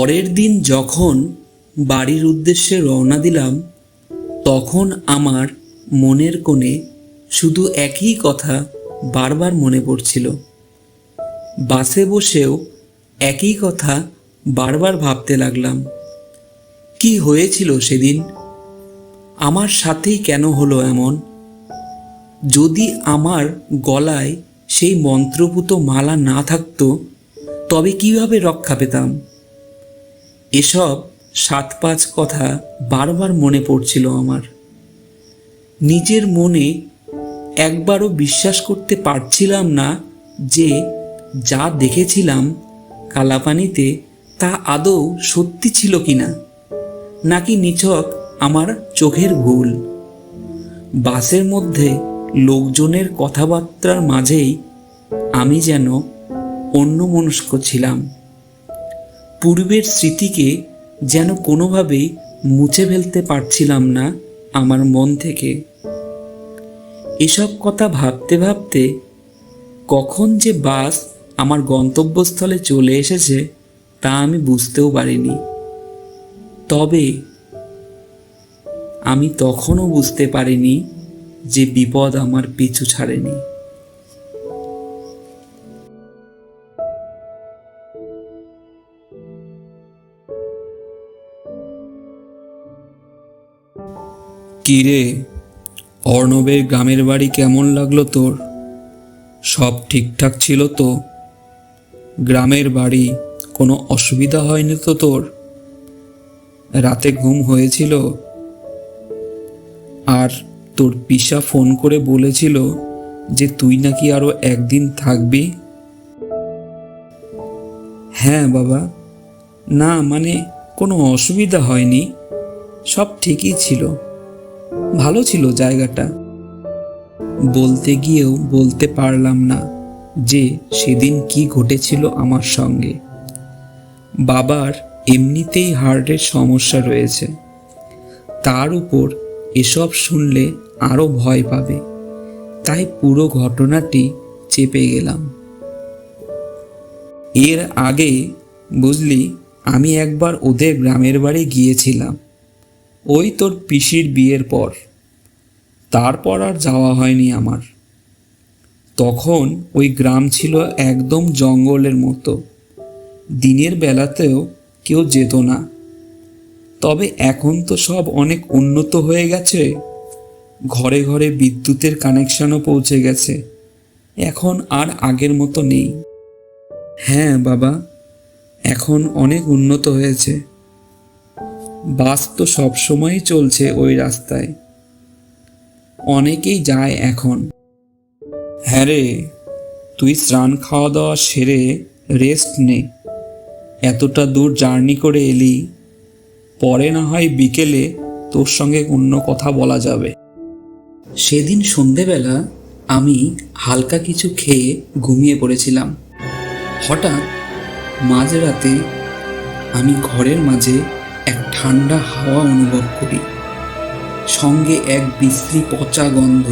পরের দিন যখন বাড়ির উদ্দেশ্যে রওনা দিলাম, তখন আমার মনের কোণে শুধু একই কথা বারবার মনে পড়ছিল। বাসে বসেও একই কথা বারবার ভাবতে লাগলাম। কি হয়েছিল সেদিন? আমার সাথেই কেন হলো এমন? যদি আমার গলায় সেই মন্ত্রপুত মালা না থাকতো, তবে কিভাবে রক্ষা পেতাম? এসব 7-5 কথা বারবার মনে পড়ছিল আমার। নিজের মনে একবারও বিশ্বাস করতে পারছিলাম না যে যা দেখেছিলাম কালাপানিতে তা আদৌ সত্যি ছিল কিনা, নাকি নিছক আমার চোখের ভুল। বাসের মধ্যে লোকজনের কথাবার্তার মাঝেই আমি যেন অন্যমনস্ক ছিলাম। পূর্বের স্মৃতিকে যেন কোনোভাবেই মুছে ফেলতে পারছিলাম না আমার মন থেকে। এসব কথা ভাবতে ভাবতে কখন যে বাস আমার গন্তব্যস্থলে চলে এসেছে তা আমি বুঝতেও পারিনি। তবে আমি তখনও বুঝতে পারিনি যে বিপদ আমার পিছু ছাড়েনি। কিরে, অর্ণবের গ্রামের বাড়ি কেমন লাগলো তোর? সব ঠিকঠাক ছিল তো? গ্রামের বাড়ি কোনো অসুবিধা হয়নি তো তোর? রাতে ঘুম হয়েছিল? আর তোর পিসা ফোন করে বলেছিল যে তুই নাকি আরো একদিন থাকবি? হ্যাঁ বাবা, না মানে কোনো অসুবিধা হয়নি, সব ঠিকই ছিল, ভালো ছিল জায়গাটা। বলতে গিয়েও বলতে পারলাম না যে সেদিন কি ঘটেছিল আমার সঙ্গে। বাবার এমনিতেই হার্টের সমস্যা রয়েছে, তার উপর এসব শুনলে আরো ভয় পাবে, তাই পুরো ঘটনাটি চেপে গেলাম। এর আগে বুঝলি, আমি একবার ওদের গ্রামের বাড়ি গিয়েছিলাম, ওই তোর পিসির বিয়ের পর। তারপর আর যাওয়া হয়নি আমার। তখন ওই গ্রাম ছিল একদম জঙ্গলের মতো, দিনের বেলাতেও কেউ যেত না। তবে এখন তো সব অনেক উন্নত হয়ে গেছে, ঘরে ঘরে বিদ্যুতের কানেকশনও পৌঁছে গেছে, এখন আর আগের মতো নেই। হ্যাঁ বাবা, এখন অনেক উন্নত হয়েছে, বাস তো সবসময়ই চলছে ওই রাস্তায়, অনেকেই যায় এখন। হ্যাঁ রে, তুই স্নান খাওয়া দাওয়া সেরে রেস্ট নে, এতটা দূর জার্নি করে এলি, পরে না হয় বিকেলে তোর সঙ্গে অন্য কথা বলা যাবে। সেদিন সন্ধেবেলা আমি হালকা কিছু খেয়ে ঘুমিয়ে পড়েছিলাম। হঠাৎ মাঝরাতে আমি ঘরের মাঝে এক ঠান্ডা হাওয়া অনুভব করি, সঙ্গে এক বিশ্রী পচা গন্ধ।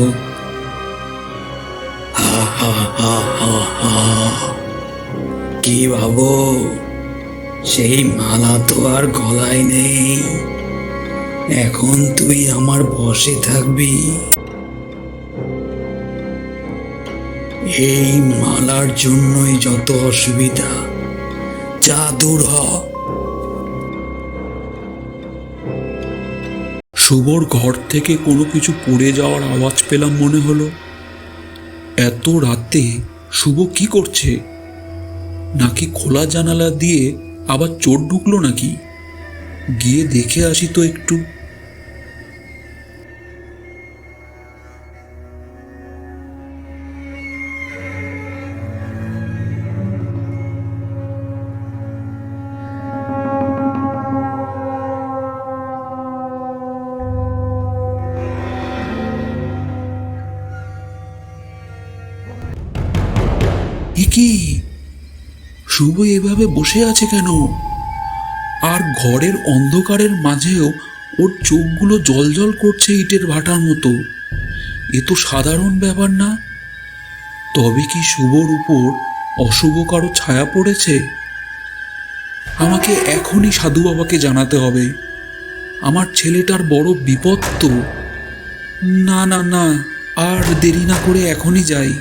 কি ভাবো, সেই মালা তো আর গলায় নেই, এখন তুই আমার বশে থাকবি। এই মালার জন্যই যত অসুবিধা, যা দূর হ। শুভর ঘর থেকে কোনো কিছু পড়ে যাওয়ার আওয়াজ পেলাম মনে হলো। এত রাতে শুভ কি করছে? নাকি খোলা জানালা দিয়ে আবার চোর ঢুকলো নাকি? গিয়ে দেখে আসি তো একটু। কি, শুভ এভাবে বসে আছে কেন? আর ঘরের অন্ধকারের মাঝেও ওর চোখগুলো জ্বলজ্বল করছে ইটের ভাটার মতো। এ তো সাধারণ ব্যাপার না। তবে কি শুভর উপর অশুভ কারো ছায়া পড়েছে? আমাকে এখনই সাধু বাবাকে জানাতে হবে। আমার ছেলেটার বড় বিপদ তো। না না না, আর দেরি না করে এখনই যাই।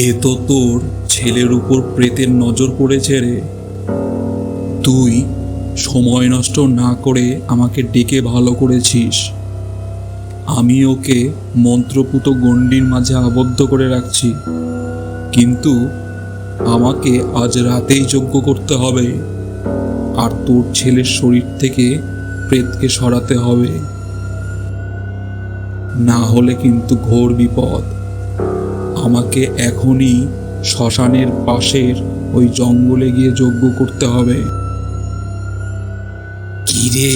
এ তো তোর ছেলের উপর প্রেতের নজর পড়েছে রে। তুই সময় নষ্ট না করে আমাকে ডেকে ভালো করেছিস। আমি ওকে মন্ত্রপুত গণ্ডির মাঝে আবদ্ধ করে রাখছি, কিন্তু আমাকে আজ রাতেই যজ্ঞ করতে হবে, আর তোর ছেলের শরীর থেকে প্রেতকে সরাতে হবে, না হলে কিন্তু ঘোর বিপদ। আমাকে এখনই শ্মশানের পাশের ওই জঙ্গলে গিয়ে যজ্ঞ করতে হবে। কিরে,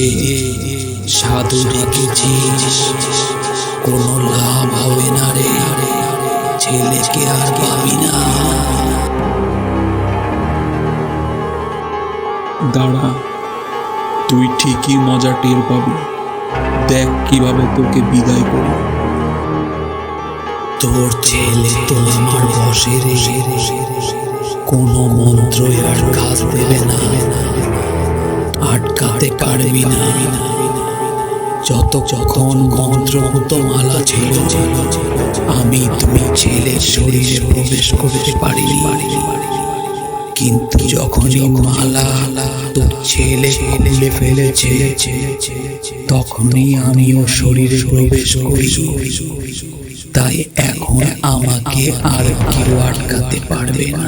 সাধু রেখেছিস, কোনো লাভ হবে না রে, ছেলেকে আর পাবি না। দাঁড়া, তুই ঠিকই মজা টের পাবি। দেখ কিভাবে তোকে বিদায় করি। তোর ছেলে তো আমার বসে রে, কোনো মন্ত্রই আর কাজ দেবে না, আটকাতে পারবি না। যতক্ষণ মন্ত্রপুত মালা ছিল, আমি তুই ছেলের শরীরে প্রবেশ করতে পারিনি, কিন্তু যখনই মালা তোর ছেলে খুলে ফেলেছে, তখনই আমিও শরীরে প্রবেশ করি। তাই এখন আমাকে আর কেউ আটকাতে পারবে না।